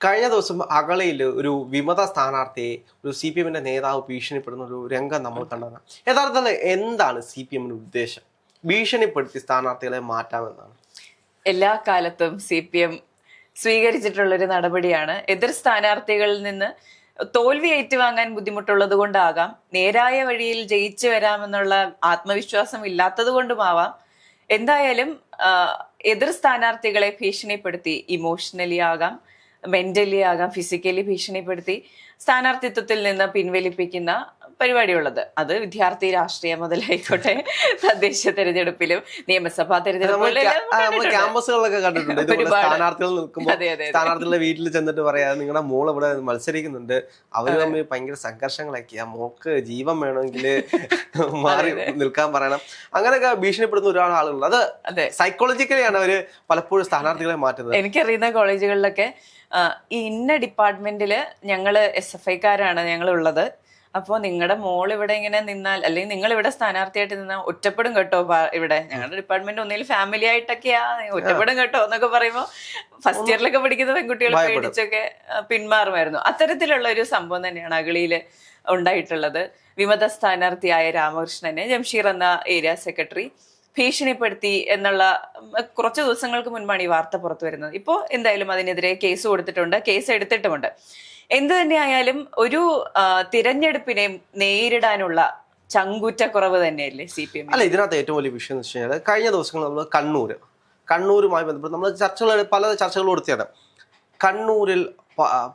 കഴിഞ്ഞ ദിവസം അഗളയിൽ ഒരു വിമത സ്ഥാനാർത്ഥിയെ ഒരു സി പി എമ്മിന്റെ നേതാവ് ഭീഷണിപ്പെടുന്ന ഒരു രംഗം നമ്മൾ കണ്ടതാണ്. യഥാർത്ഥത്തിൽ എന്താണ് സി പി എമ്മിന്റെ ഉദ്ദേശം? ഭീഷണിപ്പെടുത്തി സ്ഥാനാർത്ഥികളെ മാറ്റാമെന്നാണ്. എല്ലാ കാലത്തും CPM സ്വീകരിച്ചിട്ടുള്ളൊരു നടപടിയാണ്. എതിർ സ്ഥാനാർത്ഥികളിൽ നിന്ന് തോൽവി ഏറ്റുവാങ്ങാൻ ബുദ്ധിമുട്ടുള്ളത് കൊണ്ടാകാം, നേരായ വഴിയിൽ ജയിച്ചു വരാമെന്നുള്ള ആത്മവിശ്വാസം ഇല്ലാത്തത് കൊണ്ടുമാവാം, എന്തായാലും എതിർ സ്ഥാനാർത്ഥികളെ ഭീഷണിപ്പെടുത്തി, ഇമോഷണലി ആകാം, മെന്റലി ആകാം, ഫിസിക്കലി ഭീഷണിപ്പെടുത്തി സ്ഥാനാർത്ഥിത്വത്തിൽ നിന്ന് പിൻവലിപ്പിക്കുന്ന പരിപാടിയുള്ളത്. അത് വിദ്യാർത്ഥി രാഷ്ട്രീയം മുതലായിക്കോട്ടെ, തദ്ദേശ തെരഞ്ഞെടുപ്പിലും നിയമസഭാ തെരഞ്ഞെടുപ്പിലും ക്യാമ്പസുകളിലൊക്കെ കണ്ടിട്ടുണ്ട്. സ്ഥാനാർത്ഥികൾ നിൽക്കുമ്പോൾ സ്ഥാനാർത്ഥികളുടെ വീട്ടിൽ ചെന്നിട്ട് പറയാ, നിങ്ങളുടെ മോൾ ഇവിടെ മത്സരിക്കുന്നുണ്ട്, അവര് തമ്മിൽ ഭയങ്കര സംഘർഷങ്ങളൊക്കെയാ, മോക്ക് ജീവൻ വേണമെങ്കിൽ മാറി നിൽക്കാൻ പറയണം, അങ്ങനെയൊക്കെ ഭീഷണിപ്പെടുന്ന ഒരുപാട് ആളുകളുണ്ട്. അത് സൈക്കോളജിക്കലിയാണ് അവര് പലപ്പോഴും സ്ഥാനാർത്ഥികളെ മാറ്റുന്നത്. എനിക്കറിയുന്ന കോളേജുകളിലൊക്കെ ഈ ഇന്ന ഡിപ്പാർട്ട്മെന്റില് ഞങ്ങള് SFIക്കാരാണ് ഞങ്ങൾ ഉള്ളത്, അപ്പോൾ നിങ്ങളുടെ മോൾ ഇവിടെ ഇങ്ങനെ നിന്നാൽ, അല്ലെങ്കിൽ നിങ്ങൾ ഇവിടെ സ്ഥാനാർത്ഥിയായിട്ട് നിന്നാൽ ഒറ്റപ്പെടും കേട്ടോ, ഇവിടെ ഞങ്ങളുടെ ഡിപ്പാർട്ട്മെന്റ് ഒന്നിൽ ഫാമിലി ആയിട്ടൊക്കെയാ, ഒറ്റപ്പെടും കേട്ടോ എന്നൊക്കെ പറയുമ്പോൾ ഫസ്റ്റ് ഇയറിലൊക്കെ പഠിക്കുന്ന പെൺകുട്ടികൾ പേടിച്ചൊക്കെ പിന്മാറുമായിരുന്നു. അത്തരത്തിലുള്ള ഒരു സംഭവം തന്നെയാണ് അഗളിയില് ഉണ്ടായിട്ടുള്ളത്. വിമത സ്ഥാനാർത്ഥിയായ രാമകൃഷ്ണനെ ജംഷീർ എന്ന ഏരിയ സെക്രട്ടറി ഭീഷണിപ്പെടുത്തി എന്നുള്ള കുറച്ച് ദിവസങ്ങൾക്ക് മുൻപാണ് ഈ വാർത്ത പുറത്തു വരുന്നത്. ഇപ്പോൾ എന്തായാലും അതിനെതിരെ കേസ് കൊടുത്തിട്ടുണ്ട്, കേസ് എടുത്തിട്ടുമുണ്ട്. എന്ത് തന്നെയായാലും ഒരു തിരഞ്ഞെടുപ്പിനെ നേരിടാനുള്ള ചങ്കൂറ്റക്കുറവ് തന്നെയല്ലേ CPM? അല്ല, ഇതിനകത്ത് ഏറ്റവും വലിയ വിഷയം എന്ന് വെച്ച് കഴിഞ്ഞാൽ കഴിഞ്ഞ ദിവസങ്ങൾ നമ്മൾ കണ്ണൂരുമായി ബന്ധപ്പെട്ട് നമ്മൾ പല ചർച്ചകൾ കൊടുത്തതാണ്. കണ്ണൂരിൽ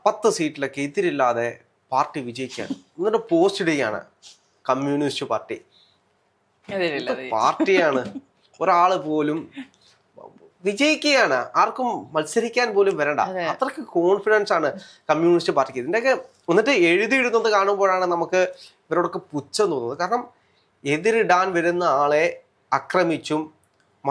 10 സീറ്റിലൊക്കെ എതിരില്ലാതെ പാർട്ടി വിജയിക്കുകയാണ്. എന്നിട്ട് പോസ്റ്റ് ഇടുകയാണ് കമ്മ്യൂണിസ്റ്റ് പാർട്ടിയാണ്, ഒരാള് പോലും വിജയിക്കുകയാണ്, ആർക്കും മത്സരിക്കാൻ പോലും വരണ്ട, അത്രയ്ക്ക് കോൺഫിഡൻസ് ആണ് കമ്മ്യൂണിസ്റ്റ് പാർട്ടിക്ക്. ഇതിൻ്റെയൊക്കെ എന്നിട്ട് എഴുതിയിടുന്നത് കാണുമ്പോഴാണ് നമുക്ക് ഇവരോടൊക്കെ പുച്ഛം തോന്നുന്നത്. കാരണം എതിരിടാൻ വരുന്ന ആളെ ആക്രമിച്ചും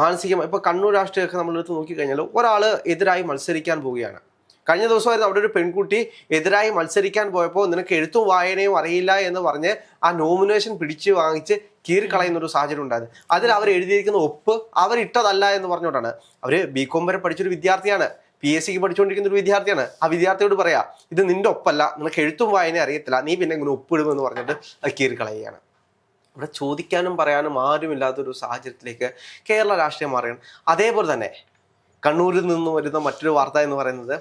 മാനസികമായി, ഇപ്പൊ കണ്ണൂർ രാഷ്ട്രീയമൊക്കെ നമ്മളെടുത്ത് നോക്കിക്കഴിഞ്ഞാൽ ഒരാള് എതിരായി മത്സരിക്കാൻ പോവുകയാണ്. കഴിഞ്ഞ ദിവസമായിരുന്നു അവിടെ ഒരു പെൺകുട്ടി എതിരായി മത്സരിക്കാൻ പോയപ്പോൾ നിനക്ക് എഴുത്തും വായനയും അറിയില്ല എന്ന് പറഞ്ഞ് ആ നോമിനേഷൻ പിടിച്ചു വാങ്ങിച്ച് കീറിക്കളയുന്ന ഒരു സാഹചര്യം ഉണ്ടായത്. അതിൽ അവർ എഴുതിയിരിക്കുന്ന ഒപ്പ് അവരിട്ടതല്ല എന്ന് പറഞ്ഞുകൊണ്ടാണ്. അവര് BCom വരെ പഠിച്ചൊരു വിദ്യാർത്ഥിയാണ്, PSCക്ക് പഠിച്ചുകൊണ്ടിരിക്കുന്ന ഒരു വിദ്യാർത്ഥിയാണ്. ആ വിദ്യാർത്ഥിയോട് പറയാ, ഇത് നിന്റെ ഒപ്പല്ല, നിനക്ക് എഴുത്തും വായന അറിയത്തില്ല, നീ പിന്നെ ഇങ്ങനെ ഒപ്പിടുമെന്ന് പറഞ്ഞിട്ട് അത് കീറിക്കളയുകയാണ്. ഇവിടെ ചോദിക്കാനും പറയാനും ആരുമില്ലാത്തൊരു സാഹചര്യത്തിലേക്ക് കേരള രാഷ്ട്രീയം മാറുകയാണ്. അതേപോലെ തന്നെ കണ്ണൂരിൽ നിന്ന് വരുന്ന മറ്റൊരു വാർത്ത എന്ന് പറയുന്നത്,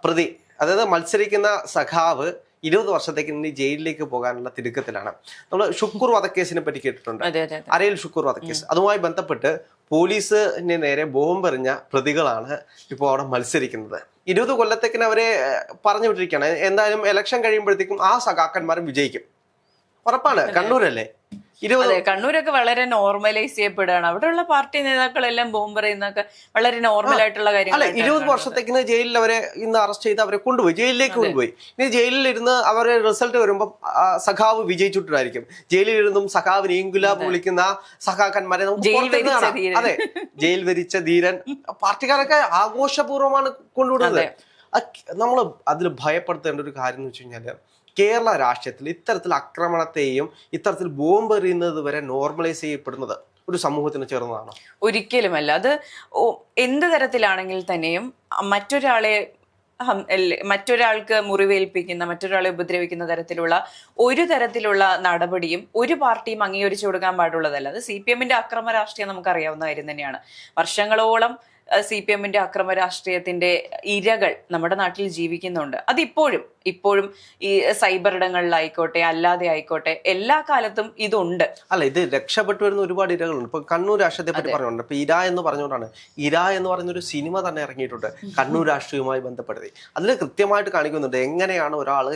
പ്രതി, അതായത് മത്സരിക്കുന്ന സഖാവ് 20 വർഷത്തേക്ക് ഇനി ജയിലിലേക്ക് പോകാനുള്ള തിടുക്കത്തിലാണ്. നമ്മൾ ഷുക്കൂർ വധക്കേസിനെ പറ്റി കേട്ടിട്ടുണ്ട്, അരയിൽ ഷുക്കൂർ വധക്കേസ്. അതുമായി ബന്ധപ്പെട്ട് പോലീസിന് നേരെ ബോംബെറിഞ്ഞ പ്രതികളാണ് ഇപ്പോൾ അവിടെ മത്സരിക്കുന്നത്. 20 കൊല്ലത്തേക്കിന് അവരെ പറഞ്ഞു വിട്ടിരിക്കുകയാണ്. എന്തായാലും ഇലക്ഷൻ കഴിയുമ്പോഴത്തേക്കും ആ സഖാക്കന്മാരും വിജയിക്കും, ഉറപ്പാണ്. കണ്ണൂരല്ലേ, കണ്ണൂരൊക്കെ വളരെ നോർമലൈസ് ചെയ്യപ്പെടുകയാണ്. അവിടെയുള്ള പാർട്ടി നേതാക്കളെല്ലാം ബോംബെറിയുന്നൊക്കെ വളരെ നോർമൽ ആയിട്ടുള്ള കാര്യങ്ങൾ. 20 വർഷത്തേക്കിന് ജയിലിൽ അവരെ ഇന്ന് അറസ്റ്റ് ചെയ്ത് അവരെ കൊണ്ടുപോയി, ജയിലിലേക്ക് കൊണ്ടുപോയി. ഇനി ജയിലിൽ ഇരുന്ന് അവരുടെ റിസൾട്ട് വരുമ്പോൾ സഖാവ് വിജയിച്ചിട്ടായിരിക്കും. ജയിലിൽ ഇരുന്നും സഖാവിന് ഇൻകുലാബ് വിളിക്കുന്ന സഖാക്കന്മാരെ അതെ, ജയിൽ വരിച്ച ധീരൻ പാർട്ടിക്കാരൊക്കെ ആഘോഷപൂർവ്വമാണ് കൊണ്ടുവിടുന്നത്. നമ്മൾ അതിൽ ഭയപ്പെടുത്തേണ്ട ഒരു കാര്യം എന്ന് വെച്ച് കഴിഞ്ഞാല്, കേരള രാഷ്ട്രീയത്തിൽ ഇത്തരത്തിൽ ആക്രമണത്തെയും ഇത്തരത്തിൽ ബോംബ് എറിയുന്നത് വരെ നോർമലൈസ് ചെയ്യപ്പെടുന്നത് ഒരു സമൂഹത്തിന് ചേർന്നതാണോ? ഒരിക്കലുമല്ല. അത് എന്ത് തരത്തിലാണെങ്കിൽ തന്നെയും മറ്റൊരാൾക്ക് മുറിവേൽപ്പിക്കുന്ന, മറ്റൊരാളെ ഉപദ്രവിക്കുന്ന ഒരു തരത്തിലുള്ള നടപടിയും ഒരു പാർട്ടിയും അംഗീകരിച്ചു കൊടുക്കാൻ പാടുള്ളതല്ല. അത് CPMന്റെ അക്രമ രാഷ്ട്രീയം നമുക്കറിയാവുന്ന കാര്യം തന്നെയാണ്. വർഷങ്ങളോളം CPMന്റെ അക്രമ രാഷ്ട്രീയത്തിന്റെ ഇരകൾ നമ്മുടെ നാട്ടിൽ ജീവിക്കുന്നുണ്ട്. അത് ഇപ്പോഴും ഈ സൈബർ ഇടങ്ങളിലായിക്കോട്ടെ, അല്ലാതെ ആയിക്കോട്ടെ, എല്ലാ കാലത്തും ഇതുണ്ട്. അല്ല, ഇത് രക്ഷപ്പെട്ടു വരുന്ന ഒരുപാട് ഇരകളുണ്ട്. ഇപ്പൊ കണ്ണൂർ രാഷ്ട്രീയത്തെ പറ്റി പറഞ്ഞുകൊണ്ട്, ഇപ്പൊ ഇര എന്ന് പറഞ്ഞുകൊണ്ടാണ്, ഇര എന്ന് പറയുന്ന ഒരു സിനിമ തന്നെ ഇറങ്ങിയിട്ടുണ്ട് കണ്ണൂർ രാഷ്ട്രീയവുമായി ബന്ധപ്പെടുത്തി. അതിൽ കൃത്യമായിട്ട് കാണിക്കുന്നുണ്ട് എങ്ങനെയാണ് ഒരാള്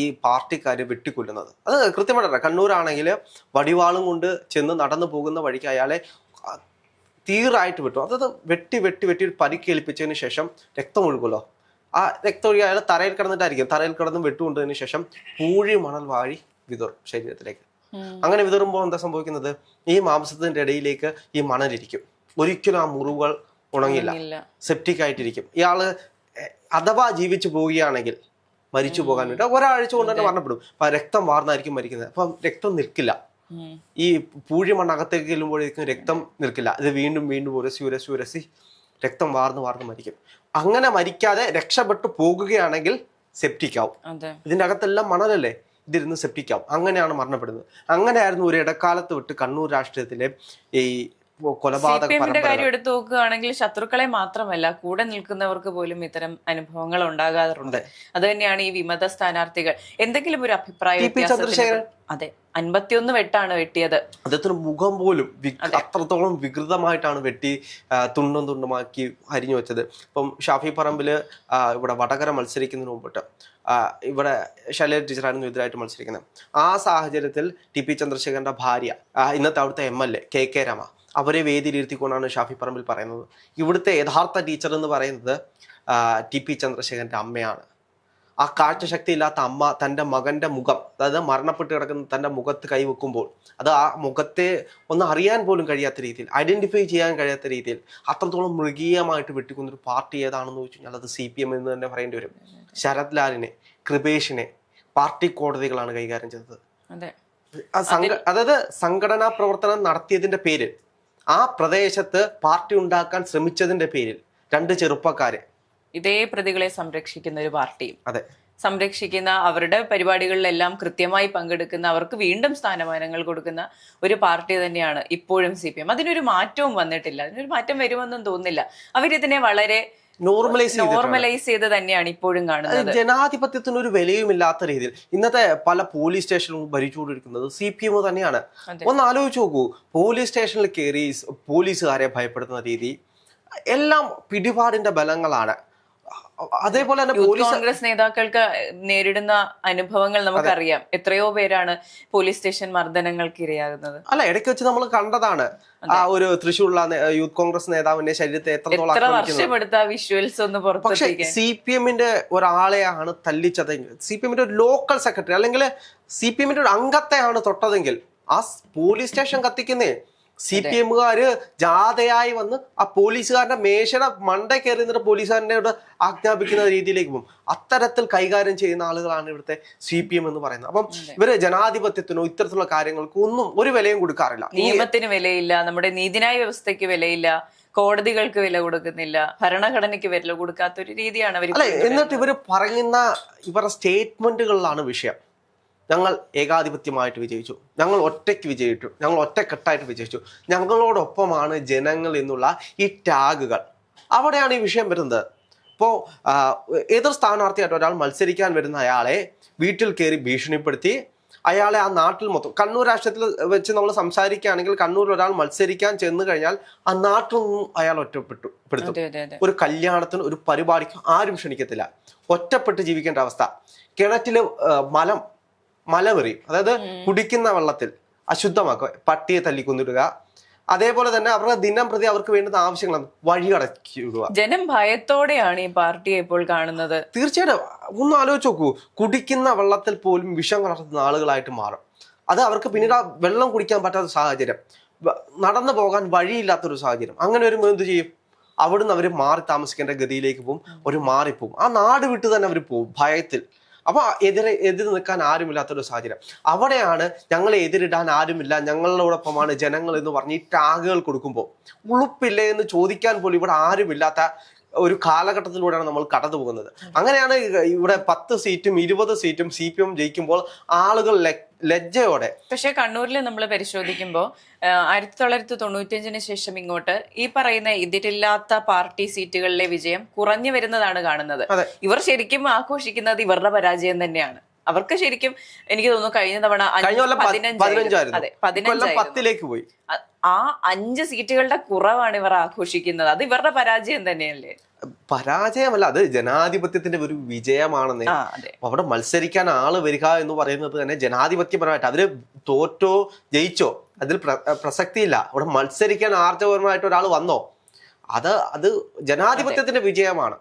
ഈ പാർട്ടിക്കാര് വെട്ടിക്കൊല്ലുന്നത്. അത് കൃത്യമായിട്ട് കണ്ണൂരാണെങ്കിൽ വടിവാളും കൊണ്ട് ചെന്ന് നടന്നു പോകുന്ന വഴിക്ക് അയാളെ തീറായിട്ട് വിട്ടു. അതായത് വെട്ടി പരിക്കേൽപ്പിച്ചതിന് ശേഷം രക്തം ഒഴുകുമല്ലോ, ആ രക്തം ഒഴുകി അയാൾ തറയിൽ കിടന്നിട്ടായിരിക്കും, തറയിൽ കിടന്ന് വെട്ടുകൊണ്ടതിന് ശേഷം പൂഴി മണൽ വാഴി വിതറും ശരീരത്തിലേക്ക്. അങ്ങനെ വിതറുമ്പോൾ എന്താ സംഭവിക്കുന്നത്, ഈ മാംസത്തിന്റെ ഇടയിലേക്ക് ഈ മണലിരിക്കും. ഒരിക്കലും ആ മുറിവുകൾ ഉണങ്ങില്ല, സെപ്റ്റിക് ആയിട്ടിരിക്കും. ഇയാള് അഥവാ ജീവിച്ചു പോവുകയാണെങ്കിൽ മരിച്ചു പോകാൻ വേണ്ടി ഒരാഴ്ച കൊണ്ട് തന്നെ മരണപ്പെടും. അപ്പൊ രക്തം വാർന്നായിരിക്കും മരിക്കുന്നത്. അപ്പം രക്തം നിൽക്കില്ല. ഈ പൂഴി മണ്ണകത്തേക്ക് ചെല്ലുമ്പോഴേക്കും രക്തം നിൽക്കില്ല. ഇത് വീണ്ടും ഉരസി രക്തം വാർന്ന് മരിക്കും. അങ്ങനെ മരിക്കാതെ രക്ഷപ്പെട്ടു പോകുകയാണെങ്കിൽ സെപ്റ്റിക് ആവും. ഇതിന്റെ അകത്തെല്ലാം മണലല്ലേ, ഇതിരുന്ന് സെപ്റ്റിക് ആവും. അങ്ങനെയാണ് മരണപ്പെടുന്നത്. അങ്ങനെയായിരുന്നു ഒരു ഇടക്കാലത്ത് വിട്ട് കണ്ണൂർ രാഷ്ട്രീയത്തിലെ ഈ കൊലപാതക കാര്യം എടുത്തു നോക്കുകയാണെങ്കിൽ ശത്രുക്കളെ മാത്രമല്ല കൂടെ നിൽക്കുന്നവർക്ക് പോലും ഇത്തരം അനുഭവങ്ങൾ ഉണ്ടാകാറുണ്ട്. അത് തന്നെയാണ് ഈ വിമത സ്ഥാനാർത്ഥികൾ. എന്തെങ്കിലും ഒരു അഭിപ്രായം? അതെ, 51 വെട്ടാണ് വെട്ടിയത്. അദ്ദേഹത്തിന് മുഖം പോലും അത്രത്തോളം വികൃതമായിട്ടാണ് വെട്ടി തുണ്ടും തുണ്ടുമാക്കി അരിഞ്ഞു വെച്ചത്. ഇപ്പം ഷാഫി പറമ്പില് ഇവിടെ വടകര മത്സരിക്കുന്നതിന് മുമ്പിട്ട് ഇവിടെ ശൈലജ ടീച്ചറായിരുന്നു എതിരായിട്ട് മത്സരിക്കുന്നത്. ആ സാഹചര്യത്തിൽ ടി.പി. ചന്ദ്രശേഖരന്റെ ഭാര്യ, ഇന്നത്തെ അവിടുത്തെ MLA KK രമ, അവരെ വേദിയിലിരുത്തിക്കൊണ്ടാണ് ഷാഫി പറമ്പിൽ പറയുന്നത് ഇവിടുത്തെ യഥാർത്ഥ ടീച്ചർ എന്ന് പറയുന്നത് ടി.പി. ചന്ദ്രശേഖരന്റെ അമ്മയാണ്. ആ കാഴ്ചശക്തി ഇല്ലാത്ത അമ്മ തൻ്റെ മകന്റെ മുഖം, അതായത് മരണപ്പെട്ട് കിടക്കുന്ന തൻ്റെ മുഖത്ത് കൈവെക്കുമ്പോൾ അത് ആ മുഖത്തെ ഒന്ന് അറിയാൻ പോലും കഴിയാത്ത രീതിയിൽ, ഐഡന്റിഫൈ ചെയ്യാൻ കഴിയാത്ത രീതിയിൽ അത്രത്തോളം മൃഗീയമായിട്ട് വെട്ടിക്കൊന്നൊരു പാർട്ടി ഏതാണെന്ന് ചോദിച്ചു കഴിഞ്ഞാൽ അത് CPM എന്ന് തന്നെ പറയേണ്ടി വരും. ശരത് ലാലിനെ, കൃപേഷിനെ പാർട്ടി കോടതികളാണ് കൈകാര്യം ചെയ്തത്. അതായത് സംഘടനാ പ്രവർത്തനം നടത്തിയതിന്റെ പേരിൽ, ആ പ്രദേശത്ത് പാർട്ടി ഉണ്ടാക്കാൻ ശ്രമിച്ചതിന്റെ പേരിൽ 2 ചെറുപ്പക്കാരെ, ഇതേ പ്രതികളെ സംരക്ഷിക്കുന്ന ഒരു പാർട്ടിയും, അതെ, സംരക്ഷിക്കുന്ന, അവരുടെ പരിപാടികളിലെല്ലാം കൃത്യമായി പങ്കെടുക്കുന്ന, അവർക്ക് വീണ്ടും സ്ഥാനമാനങ്ങൾ കൊടുക്കുന്ന ഒരു പാർട്ടി തന്നെയാണ് ഇപ്പോഴും CPM. അതിനൊരു മാറ്റവും വന്നിട്ടില്ല. അതിനൊരു മാറ്റം വരുമെന്നും തോന്നുന്നില്ല. അവരിതിനെ വളരെ നോർമലൈസ് ചെയ്ത് തന്നെയാണ് ഇപ്പോഴും കാണുന്നത്. ജനാധിപത്യത്തിന് ഒരു വിലയുമില്ലാത്ത രീതിയിൽ ഇന്നത്തെ പല പോലീസ് സ്റ്റേഷനും ഭരിച്ചുകൊണ്ടിരിക്കുന്നത് CPM തന്നെയാണ്. ഒന്ന് ആലോചിച്ച് നോക്കൂ, പോലീസ് സ്റ്റേഷനിൽ കയറി പോലീസുകാരെ ഭയപ്പെടുത്തുന്ന രീതി എല്ലാം പിടിപാടിന്റെ ബലങ്ങളാണ്. അതേപോലെ തന്നെ കോൺഗ്രസ് നേതാക്കൾക്ക് നേരിടുന്ന അനുഭവങ്ങൾ നമുക്കറിയാം. എത്രയോ പേരാണ് പോലീസ് സ്റ്റേഷൻ മർദ്ദനങ്ങൾക്ക് ഇരയാകുന്നത്. അല്ല, ഇടയ്ക്ക് വെച്ച് നമ്മൾ കണ്ടതാണ് ആ ഒരു തൃശ്ശൂരിലെ യൂത്ത് കോൺഗ്രസ് നേതാവിന്റെ ശരീരത്തെ എത്രത്തോളം വർഷമെടുത്ത വിഷ്വൽസ് ഒന്ന് പക്ഷെ CPMന്റെ ഒരാളെയാണ് തല്ലിച്ചതെങ്കിൽ, CPMന്റെ ഒരു ലോക്കൽ സെക്രട്ടറി അല്ലെങ്കിൽ CPMന്റെ ഒരു അംഗത്തെയാണ് തൊട്ടതെങ്കിൽ ആ പോലീസ് സ്റ്റേഷൻ കത്തിക്കുന്നേ CPMകാര് ജാഥയായി വന്ന് ആ പോലീസുകാരന്റെ മേശയുടെ മണ്ട കയറി നിന്നിട്ട് പോലീസുകാരനോട് ആജ്ഞാപിക്കുന്ന രീതിയിലേക്ക് പോകും. അത്തരത്തിൽ കൈകാര്യം ചെയ്യുന്ന ആളുകളാണ് ഇവിടുത്തെ CPM എന്ന് പറയുന്നത്. അപ്പം ഇവര് ജനാധിപത്യത്തിനോ ഇത്തരത്തിലുള്ള കാര്യങ്ങൾക്കോ ഒന്നും ഒരു വിലയും കൊടുക്കാറില്ല. നിയമത്തിന് വിലയില്ല, നമ്മുടെ നീതിന്യായ വ്യവസ്ഥയ്ക്ക് വിലയില്ല, കോടതികൾക്ക് വില കൊടുക്കുന്നില്ല, ഭരണഘടനയ്ക്ക് വില കൊടുക്കാത്ത ഒരു രീതിയാണ് അവർ. എന്നിട്ട് ഇവര് പറയുന്ന ഇവരുടെ സ്റ്റേറ്റ്മെന്റുകളിലാണ് വിഷയം. ഞങ്ങൾ ഏകാധിപത്യമായിട്ട് വിജയിച്ചു, ഞങ്ങൾ ഒറ്റയ്ക്ക് വിജയിച്ചു, ഞങ്ങൾ ഒറ്റക്കെട്ടായിട്ട് വിജയിച്ചു, ഞങ്ങളോടൊപ്പമാണ് ജനങ്ങൾ എന്നുള്ള ഈ ടാഗുകൾ, അവിടെയാണ് ഈ വിഷയം വരുന്നത്. ഇപ്പോൾ എതിർ സ്ഥാനാർത്ഥിയായിട്ട് ഒരാൾ മത്സരിക്കാൻ വരുന്ന അയാളെ വീട്ടിൽ കയറി ഭീഷണിപ്പെടുത്തി അയാളെ ആ നാട്ടിൽ മൊത്തം, കണ്ണൂർ രാഷ്ട്രീയത്തിൽ വെച്ച് നമ്മൾ സംസാരിക്കുകയാണെങ്കിൽ കണ്ണൂരിൽ ഒരാൾ മത്സരിക്കാൻ ചെന്ന് കഴിഞ്ഞാൽ ആ നാട്ടിൽ നിന്നും അയാൾ ഒറ്റപ്പെടുത്തും. ഒരു കല്യാണത്തിന്, ഒരു പരിപാടിക്ക് ആരും ക്ഷണിക്കത്തില്ല, ഒറ്റപ്പെട്ട് ജീവിക്കേണ്ട അവസ്ഥ. കിണറ്റില് മലമെറിയും, അതായത് കുടിക്കുന്ന വെള്ളത്തിൽ അശുദ്ധമാക്കുക, പട്ടിയെ തല്ലിക്കൊന്നിടുക. അതേപോലെ തന്നെ അവരുടെ ദിനം പ്രതി അവർക്ക് വേണ്ടുന്ന ആവശ്യങ്ങളാണ് വഴിയടക്കുക. ജനം ഭയത്തോടെയാണ് ഈ പാർട്ടിയെ ഇപ്പോൾ കാണുന്നത്. തീർച്ചയായിട്ടും ഒന്ന് ആലോചിച്ച് നോക്കൂ, കുടിക്കുന്ന വെള്ളത്തിൽ പോലും വിഷം കലർത്തുന്ന ആളുകളായിട്ട് മാറും. അത് അവർക്ക് പിന്നീട് ആ വെള്ളം കുടിക്കാൻ പറ്റാത്ത സാഹചര്യം, നടന്നു പോകാൻ വഴിയില്ലാത്തൊരു സാഹചര്യം. അങ്ങനെ വരുമ്പോൾ എന്ത് ചെയ്യും? അവിടുന്ന് അവർ മാറി താമസിക്കേണ്ട ഗതിയിലേക്ക് പോകും, ഒരു മാറിപ്പോവും, ആ നാട് വിട്ട് തന്നെ അവർ പോകും ഭയത്തിൽ. അപ്പൊ എതിര് നിൽക്കാൻ ആരുമില്ലാത്തൊരു സാഹചര്യം. അവിടെയാണ് ഞങ്ങളെ എതിരിടാൻ ആരുമില്ല, ഞങ്ങളോടൊപ്പമാണ് ജനങ്ങൾ എന്ന് പറഞ്ഞ് ഈ ടാഗുകൾ കൊടുക്കുമ്പോൾ ഉളുപ്പില്ലേ എന്ന് ചോദിക്കാൻ പോലും ഇവിടെ ആരുമില്ലാത്ത ഒരു കാലഘട്ടത്തിലൂടെയാണ് നമ്മൾ കടന്നു പോകുന്നത്. അങ്ങനെയാണ് ഇവിടെ 10 സീറ്റും 20 സീറ്റും CPM ജയിക്കുമ്പോൾ ആളുകൾ ലജ്ജയോടെ. പക്ഷെ കണ്ണൂരിൽ നമ്മൾ പരിശോധിക്കുമ്പോൾ 1995 ശേഷം ഇങ്ങോട്ട് ഈ പറയുന്ന ഇതിലില്ലാത്ത പാർട്ടി സീറ്റുകളിലെ വിജയം കുറഞ്ഞു വരുന്നതാണ് കാണുന്നത്. ഇവർ ശരിക്കും ആഘോഷിക്കുന്നത് ഇവരുടെ പരാജയം തന്നെയാണ്. അവർക്ക് ശരിക്കും എനിക്ക് തോന്നുന്നു കഴിഞ്ഞ തവണ 15 പോയി. ആ 5 സീറ്റുകളുടെ കുറവാണ് ഇവർ ആഘോഷിക്കുന്നത്. അത് ഇവരുടെ പരാജയം തന്നെയല്ലേ? പരാജയമല്ല, അത് ജനാധിപത്യത്തിന്റെ ഒരു വിജയമാണെന്ന്. അവിടെ മത്സരിക്കാൻ ആള് വരിക എന്ന് പറയുന്നത് തന്നെ ജനാധിപത്യപരമായിട്ട്, അവര് തോറ്റോ ജയിച്ചോ അതിൽ പ്രസക്തിയില്ല. അവിടെ മത്സരിക്കാൻ ആർജവപരമായിട്ട് ഒരാൾ വന്നോ, അത് ജനാധിപത്യത്തിന്റെ വിജയമാണ്.